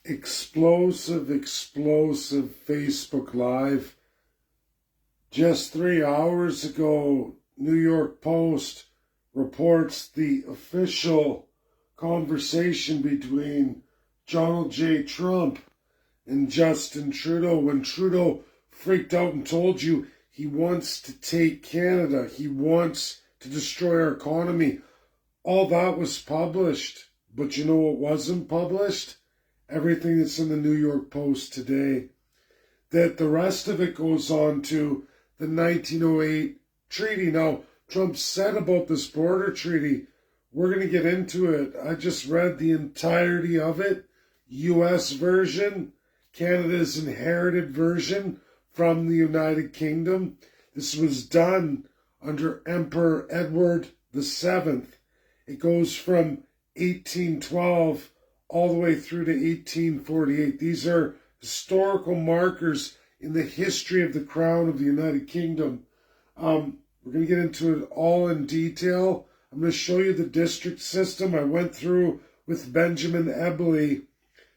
Explosive Facebook Live. Just 3 hours ago, New York Post reports the official conversation between Donald J. Trump and Justin Trudeau, when Trudeau freaked out and told you he wants to take Canada, he wants to destroy our economy. All that was published, but you know what wasn't published? Everything that's in the New York Post today. That the rest of it goes on to the 1908 treaty. Now, Trump said about this border treaty, we're going to get into it. I just read the entirety of it. U.S. version, Canada's inherited version from the United Kingdom. This was done under Emperor Edward VII. It goes from 1812 all the way through to 1848. These are historical markers in the history of the Crown of the United Kingdom. We're going to get into it all in detail. I'm going to show you the district system. I went through with Benjamin Ebley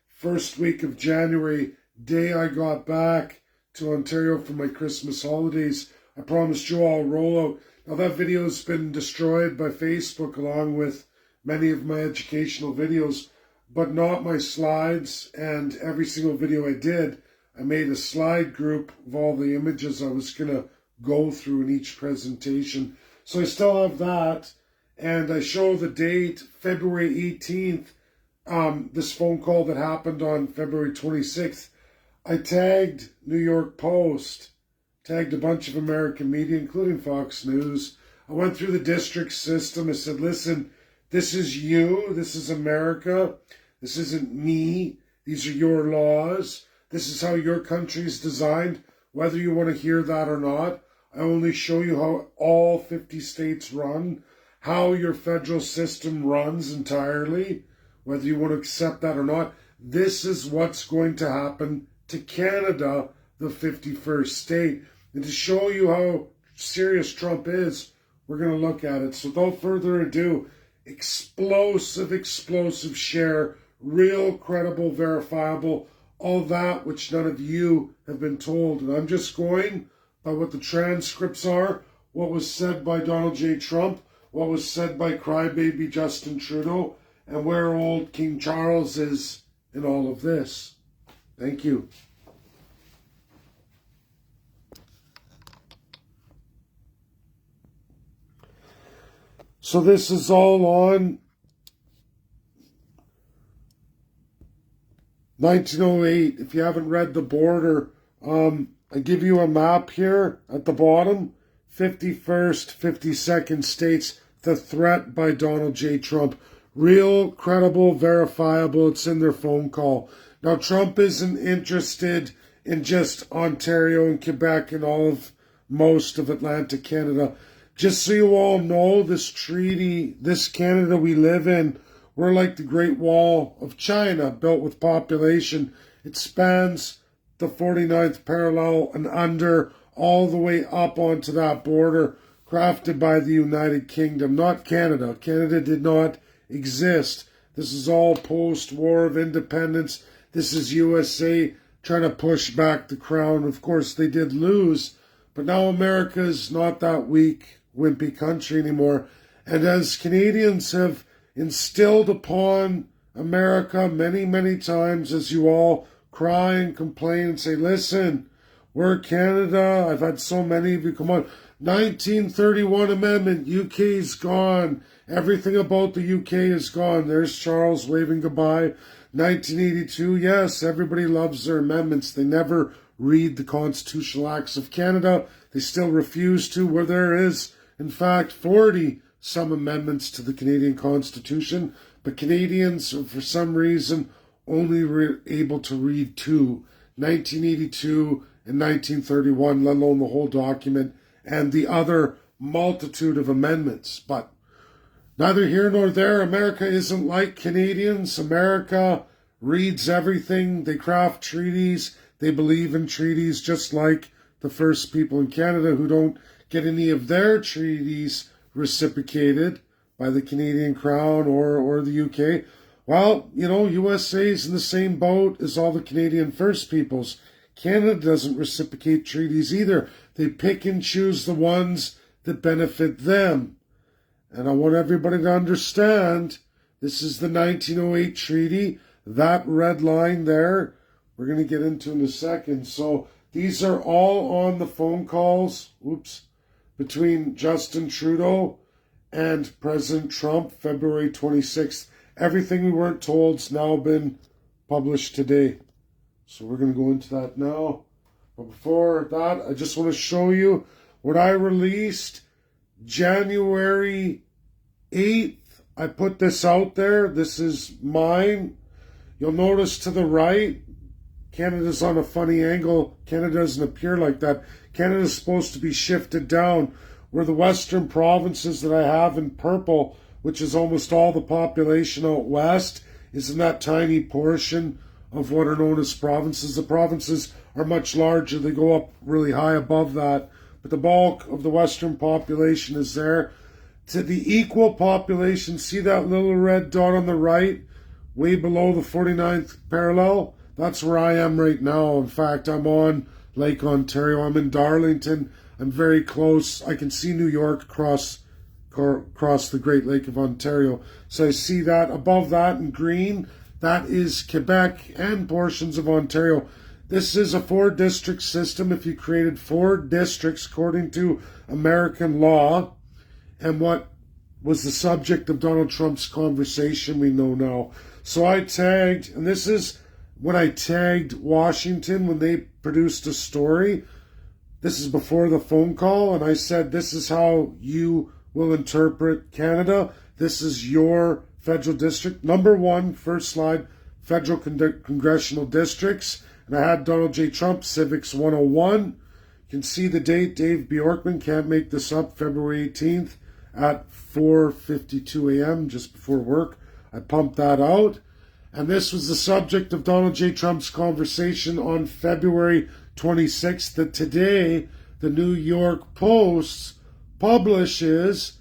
first week of January, day I got back to Ontario for my Christmas holidays. I promised you I'll roll out. Now that video has been destroyed by Facebook along with many of my educational videos, but not my slides, and every single video I did, I made a slide group of all the images I was going to go through in each presentation. So I still have that, and I show the date, February 18th, this phone call that happened on February 26th. I tagged New York Post, tagged a bunch of American media, including Fox News. I went through the district system. I said, listen, this is you, this is America. This isn't me. These are your laws. This is how your country is designed, whether you want to hear that or not. I only show you how all 50 states run, how your federal system runs entirely, whether you want to accept that or not. This is what's going to happen to Canada, the 51st state. And to show you how serious Trump is, we're going to look at it. So without further ado, explosive share, real, credible, verifiable, all that which none of you have been told. And I'm just going by what the transcripts are, what was said by Donald J. Trump, what was said by crybaby Justin Trudeau, and where old King Charles is in all of this. Thank you. So this is all on 1908. If you haven't read the border, I give you a map here at the bottom. 51st, 52nd states, the threat by Donald J. Trump. Real, credible, verifiable. It's in their phone call. Now, Trump isn't interested in just Ontario and Quebec and most of Atlantic Canada. Just so you all know, this treaty, this Canada we live in, we're like the Great Wall of China, built with population. It spans the 49th parallel and under, all the way up onto that border, crafted by the United Kingdom, not Canada. Canada did not exist. This is all post-war of independence. This is USA trying to push back the crown. Of course, they did lose, but now America is not that weak, wimpy country anymore. And as Canadians have instilled upon America many, many times, as you all cry and complain and say, listen, we're Canada. I've had so many of you come on. 1931 Amendment, UK's gone. Everything about the UK is gone. There's Charles waving goodbye. 1982, yes, everybody loves their amendments. They never read the constitutional acts of Canada. They still refuse to, where there is, in fact, 40 some amendments to the Canadian Constitution, but Canadians are for some reason only able to read two, 1982 and 1931, let alone the whole document, and the other multitude of amendments. But neither here nor there. America isn't like Canadians. America reads everything. They craft treaties. They believe in treaties, just like the first people in Canada who don't get any of their treaties reciprocated by the Canadian Crown or the UK. Well, USA's in the same boat as all the Canadian First Peoples. Canada doesn't reciprocate treaties either. They pick and choose the ones that benefit them. And I want everybody to understand, this is the 1908 treaty. That red line there, we're going to get into in a second. So these are all on the phone calls, between Justin Trudeau and President Trump, February 26th. Everything we weren't told's now been published today. So we're going to go into that now. But before that, I just want to show you what I released January 8th. I put this out there. This is mine. You'll notice to the right, Canada's on a funny angle. Canada doesn't appear like that. Canada's supposed to be shifted down, where the western provinces that I have in purple, which is almost all the population out west, is in that tiny portion of what are known as provinces. The provinces are much larger. They go up really high above that. But the bulk of the western population is there. To the equal population, see that little red dot on the right, way below the 49th parallel? That's where I am right now. In fact, I'm on Lake Ontario. I'm in Darlington. I'm very close. I can see New York across the Great Lake of Ontario. So I see that. Above that in green, that is Quebec and portions of Ontario. This is a 4-district system. If you created 4 districts according to American law, and what was the subject of Donald Trump's conversation, we know now. So I tagged, and this is when I tagged Washington when they produced a story. This is before the phone call, and I said, this is how you will interpret Canada. This is your federal district. Number 1, first slide, federal congressional districts. And I had Donald J. Trump, Civics 101. You can see the date. Dave Bjorkman, can't make this up, February 18th at 4:52 a.m., just before work. I pumped that out. And this was the subject of Donald J. Trump's conversation on February 26th, that today the New York Post publishes,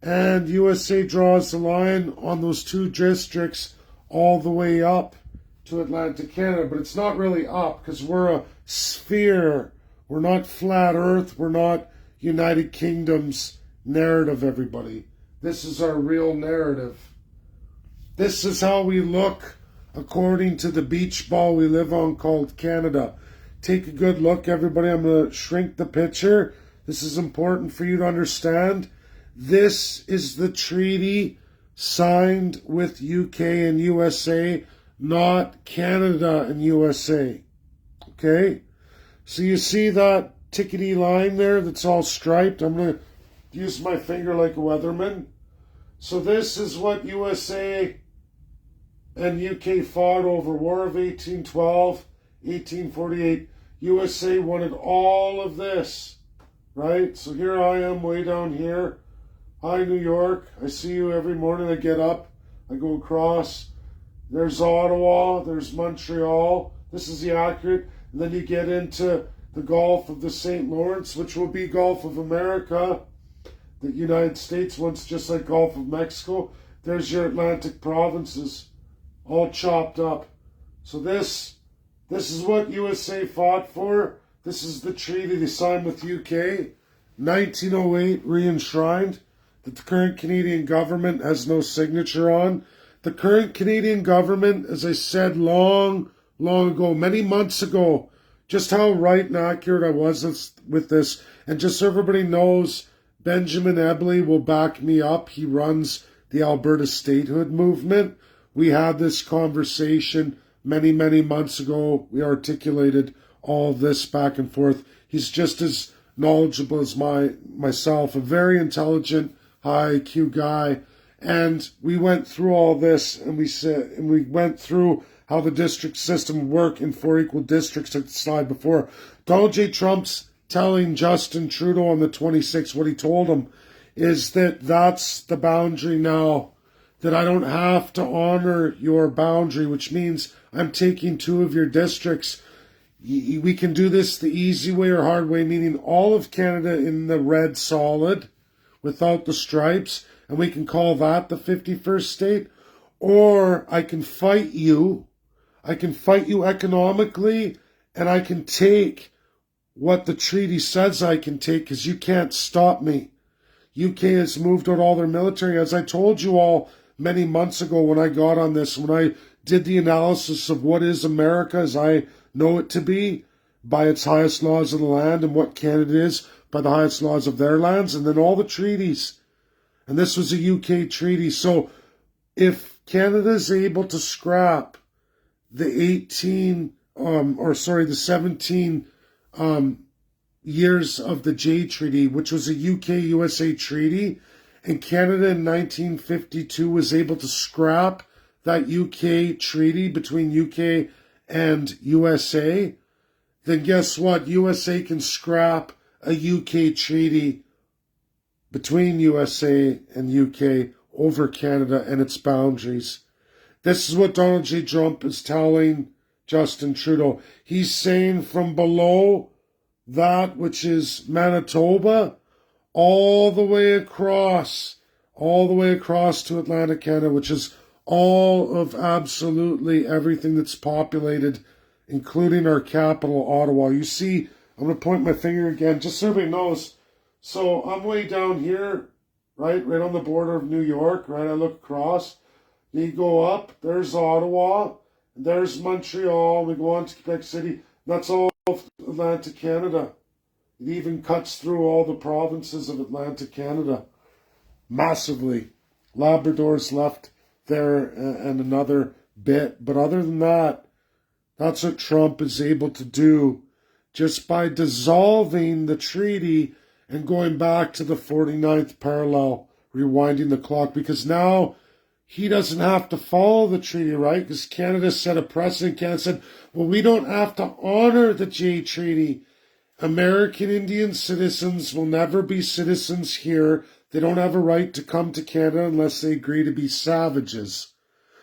and USA draws the line on those 2 districts all the way up to Atlantic Canada. But it's not really up, because we're a sphere. We're not flat Earth. We're not United Kingdom's narrative, everybody. This is our real narrative. This is how we look according to the beach ball we live on called Canada. Take a good look, everybody. I'm going to shrink the picture. This is important for you to understand. This is the treaty signed with UK and USA, not Canada and USA. Okay? So you see that tickety line there that's all striped? I'm going to use my finger like a weatherman. So this is what USA and UK fought over. War of 1812, 1848. USA wanted all of this, right? So here I am way down here. Hi, New York. I see you every morning. I get up. I go across. There's Ottawa. There's Montreal. This is the accurate. And then you get into the Gulf of the St. Lawrence, which will be Gulf of America. The United States wants just like Gulf of Mexico. There's your Atlantic provinces, all chopped up. So this is what USA fought for. This is the treaty they signed with UK, 1908, re-enshrined, that the current Canadian government has no signature on. The current Canadian government, as I said long ago, many months ago, just how right and accurate I was with this, and just so everybody knows, Benjamin Ebley will back me up. He runs the Alberta statehood movement. We had this conversation many months ago. We articulated all this back and forth. He's just as knowledgeable as myself, a very intelligent, high IQ guy. And we went through all this, and we went through how the district system work in 4 equal districts, like the slide before. Donald J. Trump's telling Justin Trudeau on the 26th, what he told him is that that's the boundary now, that I don't have to honor your boundary, which means I'm taking 2 of your districts. We can do this the easy way or hard way, meaning all of Canada in the red solid without the stripes, and we can call that the 51st state. or I can fight you. I can fight you economically, and I can take what the treaty says I can take, because you can't stop me. UK has moved out all their military. As I told you all many months ago when I got on this, when I did the analysis of what is America as I know it to be, by its highest laws of the land, and what Canada is by the highest laws of their lands, and then all the treaties. And this was a UK treaty. So if Canada is able to scrap the 17 years of the Jay Treaty, which was a UK-USA treaty, and Canada in 1952 was able to scrap that UK treaty between UK and USA, then guess what? USA can scrap a UK treaty between USA and UK over Canada and its boundaries. This is what Donald J. Trump is telling Justin Trudeau. He's saying from below that which is Manitoba all the way across to Atlantic Canada, which is all of absolutely everything that's populated, including our capital, Ottawa. You see, I'm going to point my finger again, just so everybody knows. So I'm way down here, right on the border of New York, right? I look across. You go up, there's Ottawa, there's Montreal, we go on to Quebec City. That's all of Atlantic Canada. It even cuts through all the provinces of Atlantic Canada massively. Labrador's left there and another bit. But other than that, that's what Trump is able to do just by dissolving the treaty and going back to the 49th parallel, rewinding the clock, because now he doesn't have to follow the treaty, right? Because Canada set a precedent. Canada said, well, we don't have to honor the Jay Treaty. American Indian citizens will never be citizens here. They don't have a right to come to Canada unless they agree to be savages.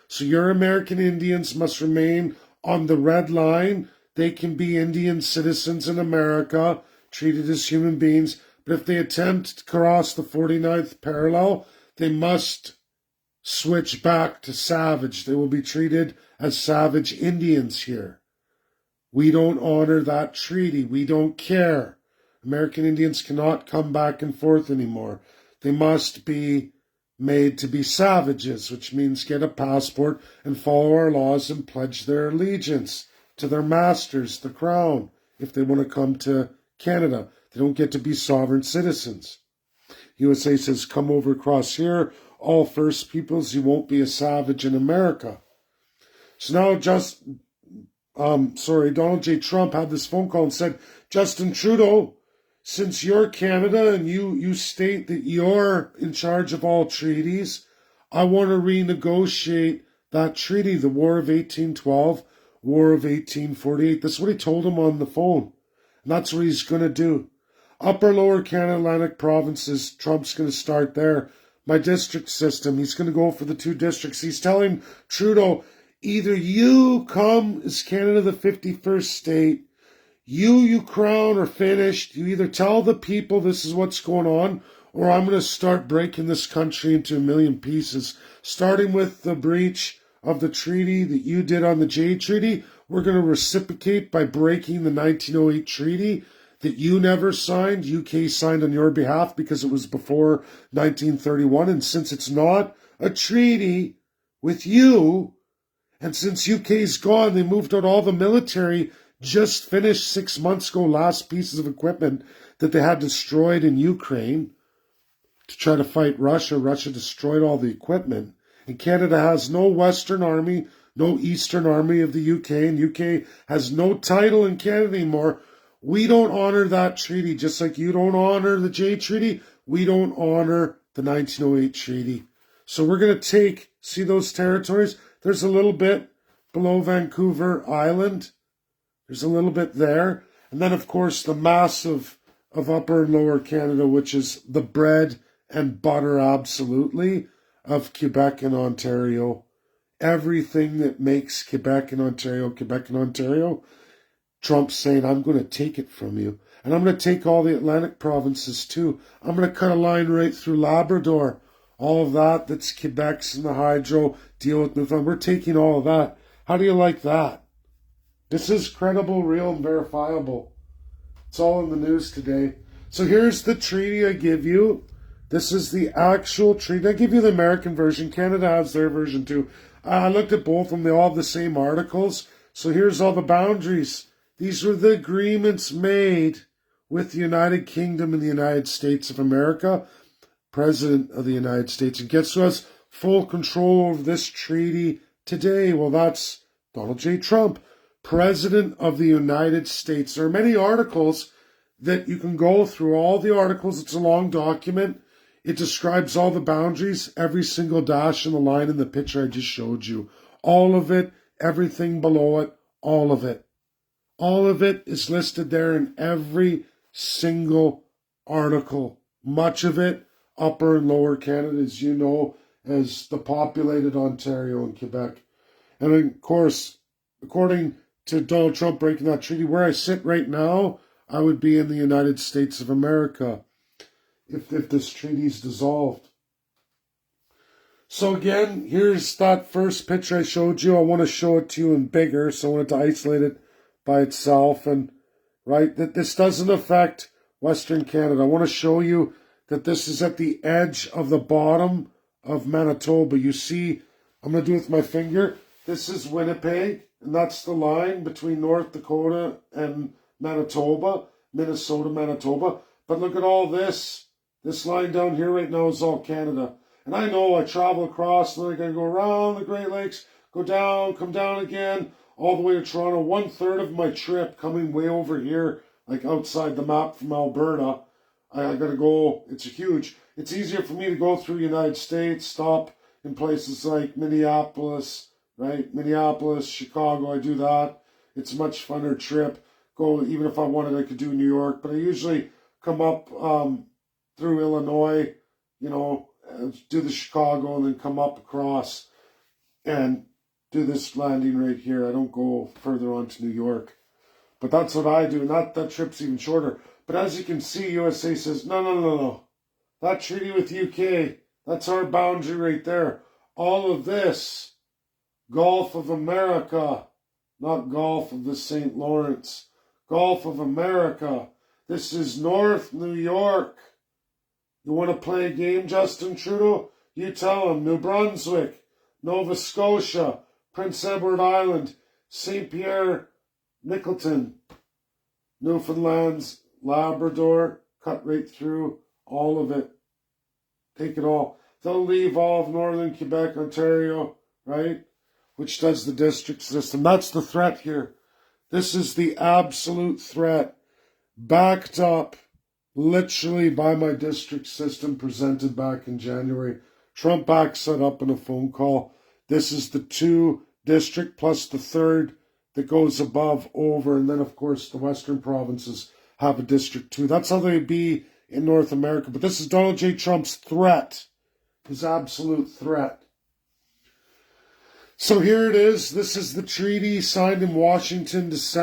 So your American Indians must remain on the red line. They can be Indian citizens in America, treated as human beings. But if they attempt to cross the 49th parallel, they must switch back to savage. They will be treated as savage Indians here. We don't honor that treaty. We don't care. American Indians cannot come back and forth anymore. They must be made to be savages, which means get a passport and follow our laws and pledge their allegiance to their masters, the crown, if they want to come to Canada. They don't get to be sovereign citizens. USA says, come over across here, all First Peoples, you won't be a savage in America. So now Donald J. Trump had this phone call and said, Justin Trudeau, since you're Canada and you state that you're in charge of all treaties, I want to renegotiate that treaty, the War of 1812, War of 1848. That's what he told him on the phone. And that's what he's going to do. Upper Lower Canada, Atlantic provinces, Trump's going to start there. My district system, he's going to go for the 2 districts. He's telling Trudeau, either you come as Canada the 51st state, you crown are finished. You either tell the people this is what's going on, or I'm going to start breaking this country into a million pieces. Starting with the breach of the treaty that you did on the Jay Treaty, we're going to reciprocate by breaking the 1908 treaty that you never signed. UK signed on your behalf because it was before 1931. And since it's not a treaty with you, and since UK's gone, they moved out all the military, just finished 6 months ago, last pieces of equipment that they had destroyed in Ukraine to try to fight Russia. Russia destroyed all the equipment. And Canada has no Western Army, no Eastern Army of the UK, and UK has no title in Canada anymore. We don't honor that treaty, just like you don't honor the Jay Treaty. We don't honor the 1908 treaty. So we're going to see those territories? There's a little bit below Vancouver Island. There's a little bit there. And then, of course, the massive of Upper and Lower Canada, which is the bread and butter, absolutely, of Quebec and Ontario. Everything that makes Quebec and Ontario, Trump's saying, I'm going to take it from you. And I'm going to take all the Atlantic provinces too. I'm going to cut a line right through Labrador. all of that, that's Quebec's and the hydro, deal with Newfoundland. We're taking all of that. How do you like that? This is credible, real, and verifiable. It's all in the news today. So here's the treaty I give you. This is the actual treaty. I give you the American version. Canada has their version too. I looked at both of them. They all have the same articles. So here's all the boundaries. These were the agreements made with the United Kingdom and the United States of America. President of the United States. And guess who has full control over this treaty today? Well, that's Donald J. Trump, President of the United States. There are many articles that you can go through. All the articles, it's a long document. It describes all the boundaries, every single dash in the line in the picture I just showed you. All of it, everything below it, all of it. All of it is listed there in every single article. Much of it, Upper and Lower Canada, as you know, as the populated Ontario and Quebec. And of course, according to Donald Trump breaking that treaty, where I sit right now, I would be in the United States of America if this treaty is dissolved. So again, here's that first picture I showed you. I want to show it to you in bigger, so I wanted to isolate it by itself. And right, that this doesn't affect Western Canada. I want to show you that this is at the edge of the bottom of Manitoba. You see, I'm going to do it with my finger. This is Winnipeg, and that's the line between North Dakota and Manitoba, Minnesota, Manitoba. But look at all this. This line down here right now is all Canada. And I know I travel across, and then I got to go around the Great Lakes, go down, come down again, all the way to Toronto. 1/3 of my trip coming way over here, like outside the map from Alberta. I got to go, it's huge. It's easier for me to go through the United States, stop in places like Minneapolis, right? Minneapolis, Chicago, I do that. It's a much funner trip. Go, even if I wanted, I could do New York. But I usually come up through Illinois, you know, do the Chicago and then come up across and do this landing right here. I don't go further on to New York. But that's what I do, and that trip's even shorter. But as you can see, USA says, no. That treaty with UK, that's our boundary right there. All of this, Gulf of America, not Gulf of the St. Lawrence, Gulf of America. This is North New York. You want to play a game, Justin Trudeau? You tell him. New Brunswick, Nova Scotia, Prince Edward Island, St. Pierre, Miquelon, Newfoundlands, Labrador, cut right through all of it. Take it all. They'll leave all of northern Quebec, Ontario, right? Which does the district system. That's the threat here. This is the absolute threat, backed up literally by my district system presented back in January. Trump backs that up in a phone call. This is the 2 district plus the 3rd that goes above, over, and then of course the western provinces have a district 2. That's how they be in North America. But this is Donald J. Trump's threat, his absolute threat. So here it is. This is the treaty signed in Washington, D.C.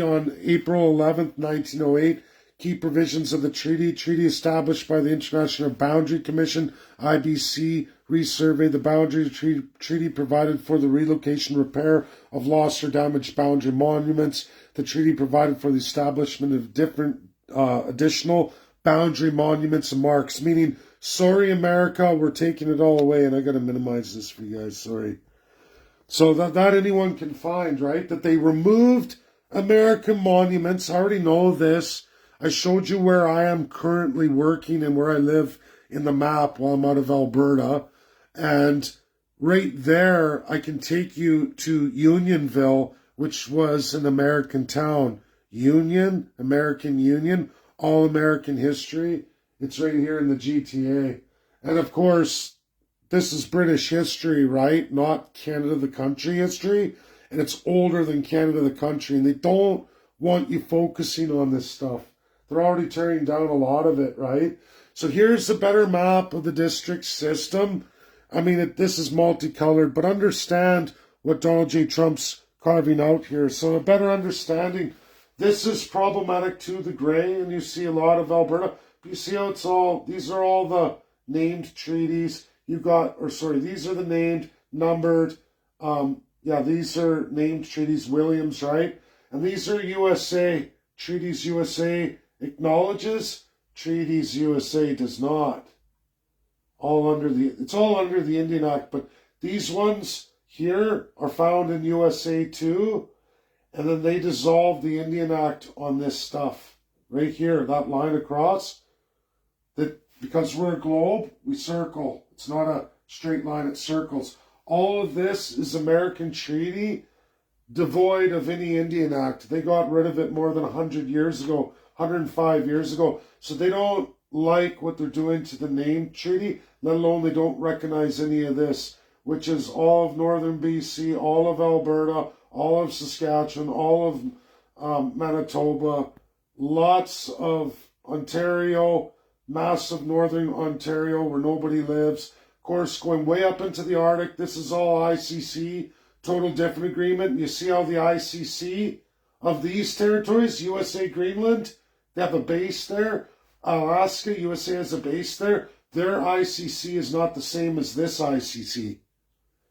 on April 11th, 1908. Key provisions of the treaty. Treaty established by the International Boundary Commission, IBC, resurveyed the boundary. Treaty provided for the relocation, repair of lost or damaged boundary monuments. The treaty provided for the establishment of different additional boundary monuments and marks, meaning, sorry, America, we're taking it all away. And I got to minimize this for you guys, sorry. So that anyone can find, right? That they removed American monuments. I already know this. I showed you where I am currently working and where I live in the map while I'm out of Alberta. And right there, I can take you to Unionville, which was an American town. Union, American Union, all American history. It's right here in the GTA. And of course, this is British history, right? Not Canada the country history. And it's older than Canada the country. And they don't want you focusing on this stuff. They're already tearing down a lot of it, right? So here's a better map of the district system. I mean, this is multicolored, but understand what Donald J. Trump's carving out here. So a better understanding. This is problematic to the gray, and you see a lot of Alberta. You see how these are all the named treaties. These are the named, numbered, these are named treaties, Williams, right? And these are USA, treaties USA acknowledges, treaties USA does not. It's all under the Indian Act, but these ones here are found in USA too, and then they dissolved the Indian Act on this stuff. Right here, that line across, that because we're a globe, we circle. It's not a straight line, it circles. All of this is American treaty, devoid of any Indian Act. They got rid of it more than 100 years ago, 105 years ago. So they don't like what they're doing to the named treaty, let alone they don't recognize any of this, which is all of northern BC, all of Alberta, all of Saskatchewan, all of Manitoba, lots of Ontario, massive northern Ontario where nobody lives. Of course, going way up into the Arctic, this is all ICC, total different agreement. You see how the ICC of these territories, USA, Greenland, they have a base there. Alaska, USA has a base there. Their ICC is not the same as this ICC.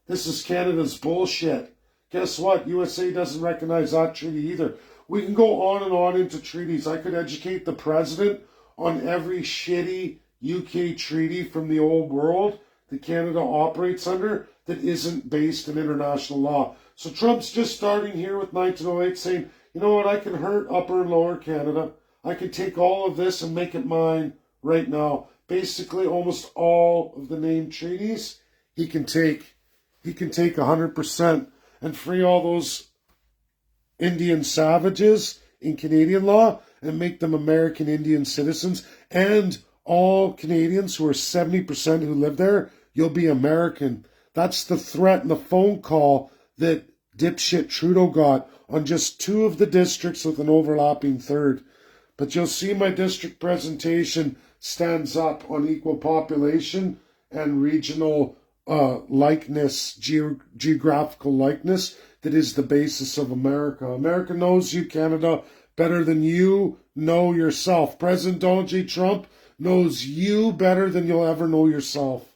This is Canada's bullshit. Guess what? USA doesn't recognize that treaty either. We can go on and on into treaties. I could educate the president on every shitty UK treaty from the old world that Canada operates under that isn't based in international law. So Trump's just starting here with 1908 saying, you know what, I can hurt Upper and Lower Canada. I can take all of this and make it mine right now. Basically, almost all of the named treaties he can take 100% and free all those Indian savages in Canadian law and make them American Indian citizens. And all Canadians who are 70% who live there, you'll be American. That's the threat and the phone call that dipshit Trudeau got on just 2 of the districts with an overlapping third. But you'll see my district presentation stands up on equal population and regional likeness, geographical likeness that is the basis of America. America knows you, Canada, better than you know yourself. President Donald J. Trump knows you better than you'll ever know yourself.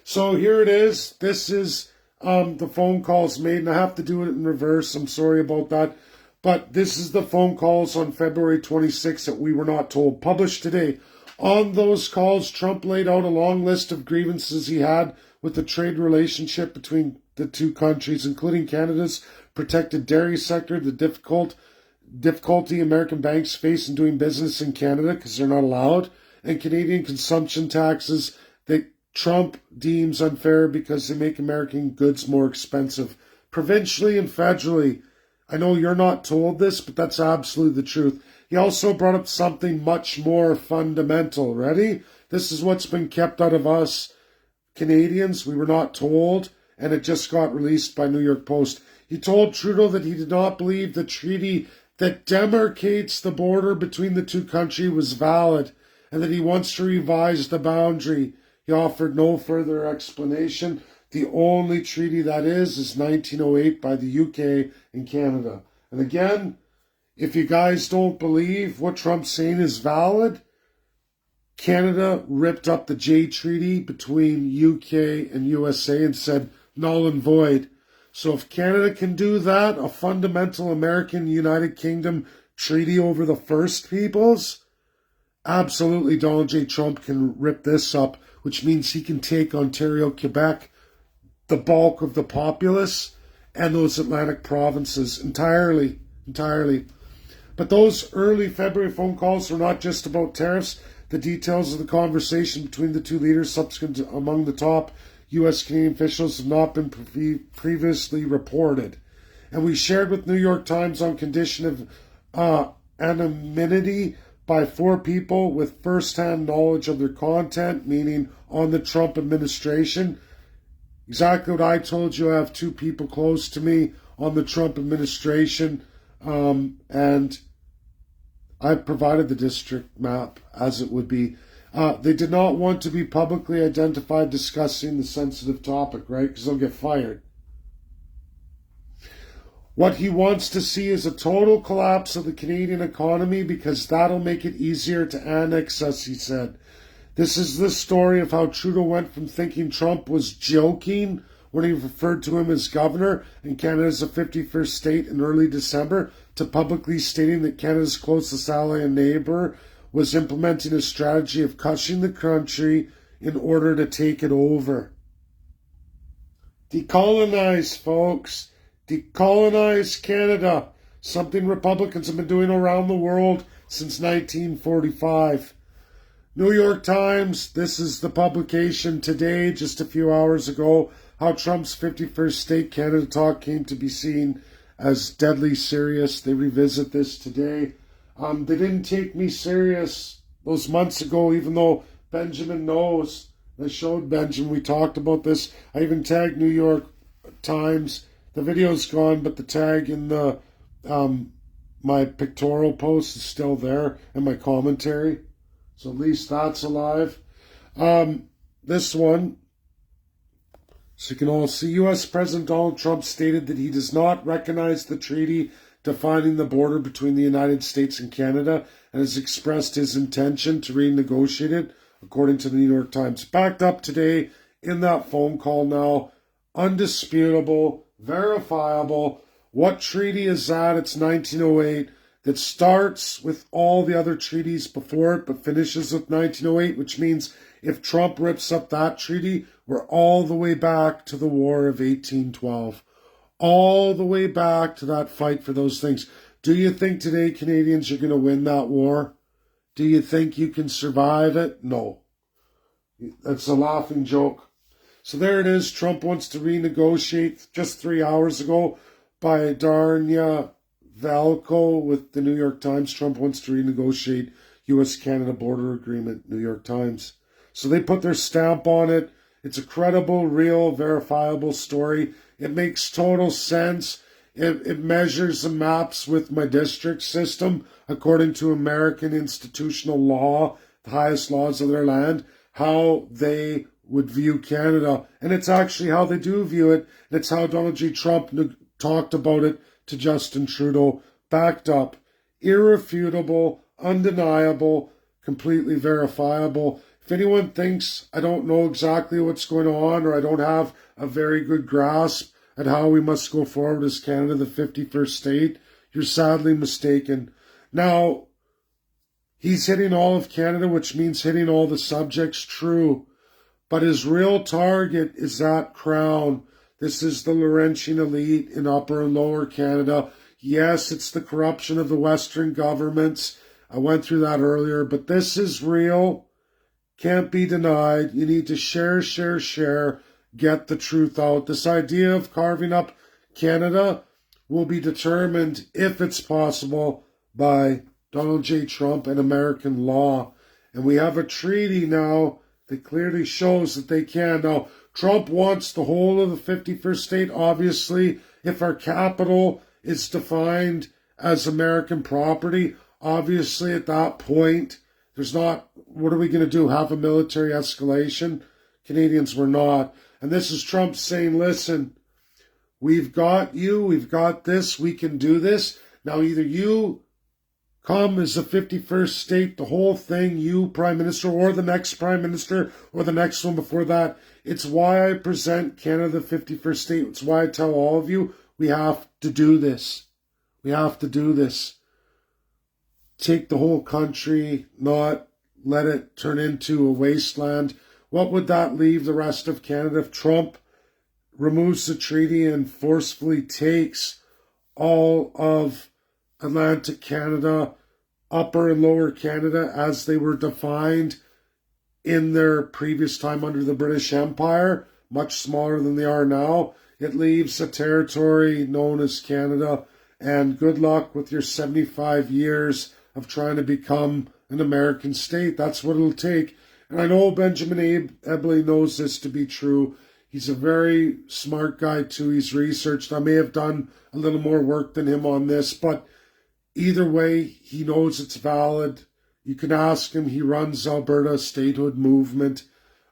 So here it is. This is the phone calls made, and I have to do it in reverse. I'm sorry about that. But this is the phone calls on February 26th that we were not told. Published today. On those calls, Trump laid out a long list of grievances he had with the trade relationship between the two countries, including Canada's protected dairy sector, the difficulty American banks face in doing business in Canada because they're not allowed, and Canadian consumption taxes that Trump deems unfair because they make American goods more expensive, provincially and federally. I know you're not told this, but that's absolutely the truth. He also brought up something much more fundamental. Ready? This is what's been kept out of us Canadians. We were not told, and it just got released by New York Post. He told Trudeau that he did not believe the treaty that demarcates the border between the two countries was valid, and that he wants to revise the boundary. He offered no further explanation. The only treaty that is 1908 by the UK and Canada. And again, if you guys don't believe what Trump's saying is valid, Canada ripped up the J Treaty between UK and USA and said null and void. So if Canada can do that, a fundamental American United Kingdom treaty over the First Peoples, absolutely Donald J. Trump can rip this up, which means he can take Ontario, Quebec, the bulk of the populace, and those Atlantic provinces entirely. But those early February phone calls were not just about tariffs. The details of the conversation between the two leaders, subsequent among the top U.S. Canadian officials, have not been previously reported. And we shared with New York Times on condition of anonymity by 4 people with first-hand knowledge of their content, meaning on the Trump administration. Exactly what I told you. I have 2 people close to me on the Trump administration, and I provided the district map as it would be. They did not want to be publicly identified discussing the sensitive topic, right? Because they'll get fired. What he wants to see is a total collapse of the Canadian economy because that'll make it easier to annex us, he said. This is the story of how Trudeau went from thinking Trump was joking when he referred to him as governor and Canada's a 51st state in early December to publicly stating that Canada's closest ally and neighbor was implementing a strategy of crushing the country in order to take it over. Decolonize, folks. Decolonize Canada. Something Republicans have been doing around the world since 1945. New York Times, this is the publication today, just a few hours ago, how Trump's 51st state Canada talk came to be seen as deadly serious. They revisit this today. They didn't take me serious those months ago, even though Benjamin knows. I showed Benjamin, we talked about this. I even tagged New York Times. The video's gone, but the tag in the my pictorial post is still there, and my commentary. So at least that's alive. This one, so you can all see, U.S. President Donald Trump stated that he does not recognize the treaty defining the border between the United States and Canada and has expressed his intention to renegotiate it, according to the New York Times. Backed up today in that phone call now, undisputable, verifiable. What treaty is that? It's 1908. That starts with all the other treaties before it, but finishes with 1908, which means if Trump rips up that treaty, we're all the way back to the War of 1812. All the way back to that fight for those things. Do you think today Canadians are going to win that war? Do you think you can survive it? No. That's a laughing joke. So there it is. Trump wants to renegotiate just 3 hours ago by Darnia Valco with the New York Times. Trump wants to renegotiate U.S.-Canada border agreement, New York Times. So they put their stamp on it. It's a credible, real, verifiable story. It makes total sense. It measures and maps with my district system according to American institutional law, the highest laws of their land, how they would view Canada. And it's actually how they do view it. And it's how Donald J. Trump talked about it to Justin Trudeau, backed up, irrefutable, undeniable, completely verifiable. If anyone thinks I don't know exactly what's going on or I don't have a very good grasp at how we must go forward as Canada, the 51st state, you're sadly mistaken. Now, he's hitting all of Canada, which means hitting all the subjects, true. But his real target is that crown. This is the Laurentian elite in Upper and Lower Canada. Yes, it's the corruption of the Western governments. I went through that earlier, but this is real. Can't be denied. You need to share, get the truth out. This idea of carving up Canada will be determined, if it's possible, by Donald J. Trump and American law. And we have a treaty now that clearly shows that they can. Now, Trump wants the whole of the 51st state, obviously. If our capital is defined as American property, obviously at that point, there's not, what are we going to do, have a military escalation? Canadians were not. And this is Trump saying, listen, we've got you, we've got this, we can do this. Now either you come as the 51st state, the whole thing, you, Prime Minister, or the next Prime Minister, or the next one before that. It's why I present Canada the 51st state. It's why I tell all of you, we have to do this. We have to do this. Take the whole country, not let it turn into a wasteland. What would that leave the rest of Canada if Trump removes the treaty and forcefully takes all of Atlantic Canada, Upper and Lower Canada as they were defined in their previous time under the British Empire, much smaller than they are now? It leaves a territory known as Canada, and good luck with your 75 years of trying to become an American state. That's what it'll take. And I know Benjamin Ebley knows this to be true. He's a very smart guy too. He's researched. I may have done a little more work than him on this, but either way, he knows it's valid. You can ask him. He runs Alberta statehood movement.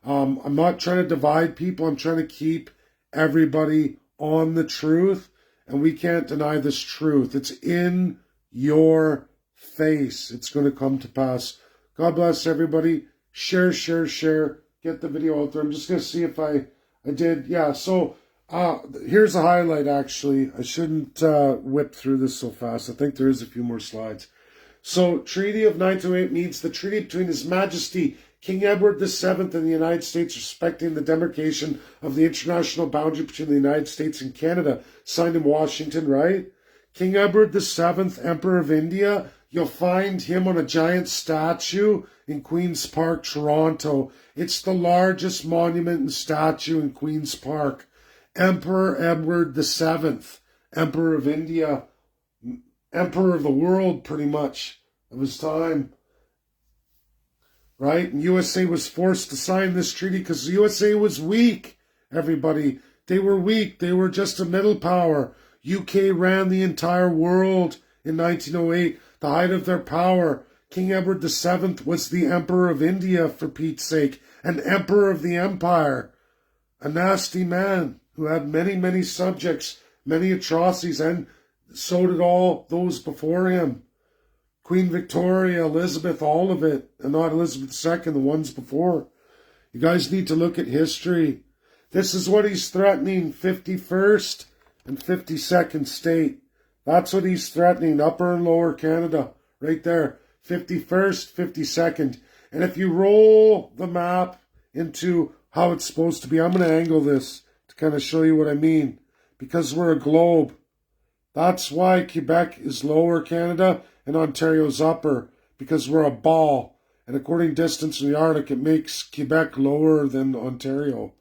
I'm not trying to divide people. I'm trying to keep everybody on the truth. and we can't deny this truth. It's in your face. It's going to come to pass. God bless everybody. Share, share, share. Get the video out there. I'm just going to see if I did. Yeah, so here's a highlight, actually. I shouldn't whip through this so fast. I think there is a few more slides. So, Treaty of 1908 means the treaty between His Majesty King Edward VII and the United States respecting the demarcation of the international boundary between the United States and Canada, signed in Washington, right? King Edward VII, Emperor of India, you'll find him on a giant statue in Queen's Park, Toronto. It's the largest monument and statue in Queen's Park. Emperor Edward VII, Emperor of India, Emperor of the world, pretty much, of his time. Right? And USA was forced to sign this treaty because the USA was weak, everybody. They were weak. They were just a middle power. UK ran the entire world in 1908, the height of their power. King Edward VII was the Emperor of India, for Pete's sake, an Emperor of the Empire, a nasty man who had many, many subjects, many atrocities, and so did all those before him. Queen Victoria, Elizabeth, all of it, and not Elizabeth II, the ones before. You guys need to look at history. This is what he's threatening, 51st and 52nd state. That's what he's threatening, Upper and Lower Canada, right there, 51st, 52nd. And if you roll the map into how it's supposed to be, I'm going to angle this to kind of show you what I mean, because we're a globe. That's why Quebec is Lower Canada and Ontario's upper, because we're a ball. And according to distance in the Arctic, it makes Quebec lower than Ontario.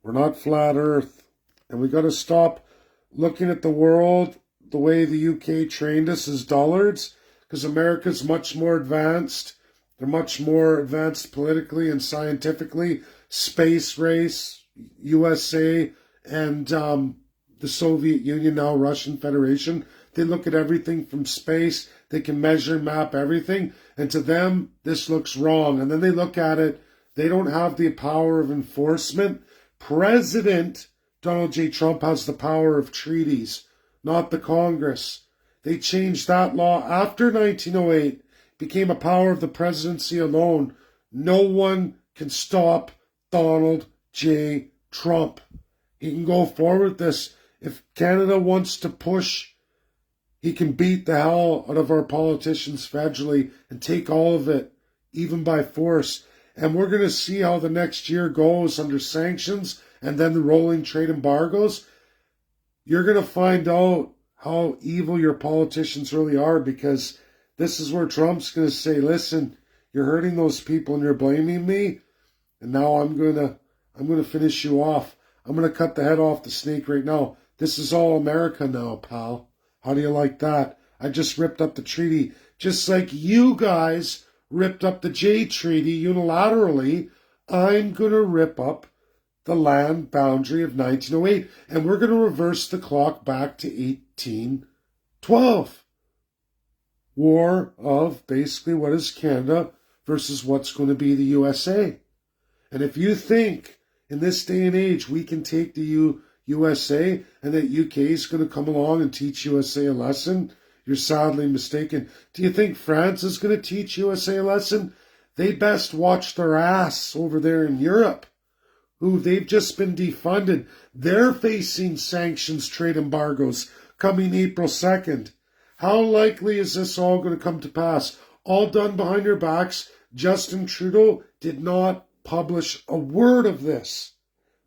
We're not flat Earth. And we got to stop looking at the world the way the UK trained us as dullards, because America's much more advanced. They're much more advanced politically and scientifically. Space race, USA, and the Soviet Union, now Russian Federation. They look at everything from space. They can measure and map everything. And to them, this looks wrong. And then they look at it. They don't have the power of enforcement. President Donald J. Trump has the power of treaties, not the Congress. They changed that law after 1908. It became a power of the presidency alone. No one can stop Donald J. Trump. He can go forward with this. If Canada wants to push, he can beat the hell out of our politicians federally and take all of it, even by force. And we're going to see how the next year goes under sanctions and then the rolling trade embargoes. You're going to find out how evil your politicians really are, because this is where Trump's going to say, listen, you're hurting those people and you're blaming me, and now I'm going to finish you off. I'm going to cut the head off the snake right now. This is all America now, pal. How do you like that? I just ripped up the treaty, just like you guys ripped up the J Treaty unilaterally. I'm going to rip up the land boundary of 1908, and we're going to reverse the clock back to 1812. War of basically what is Canada versus what's going to be the USA. And if you think in this day and age we can take the USA and that UK is going to come along and teach USA a lesson, you're sadly mistaken. Do you think France is going to teach USA a lesson? They best watch their ass over there in Europe, who they've just been defunded. They're facing sanctions, trade embargoes coming April 2nd. How likely is this all going to come to pass? All done behind your backs. Justin Trudeau did not publish a word of this,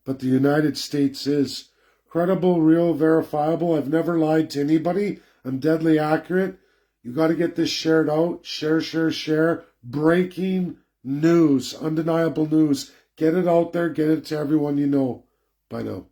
but the United States is. Credible, real, verifiable. I've never lied to anybody. I'm deadly accurate. You got to get this shared out. Share, share, share. Breaking news. Undeniable news. Get it out there. Get it to everyone you know. Bye now.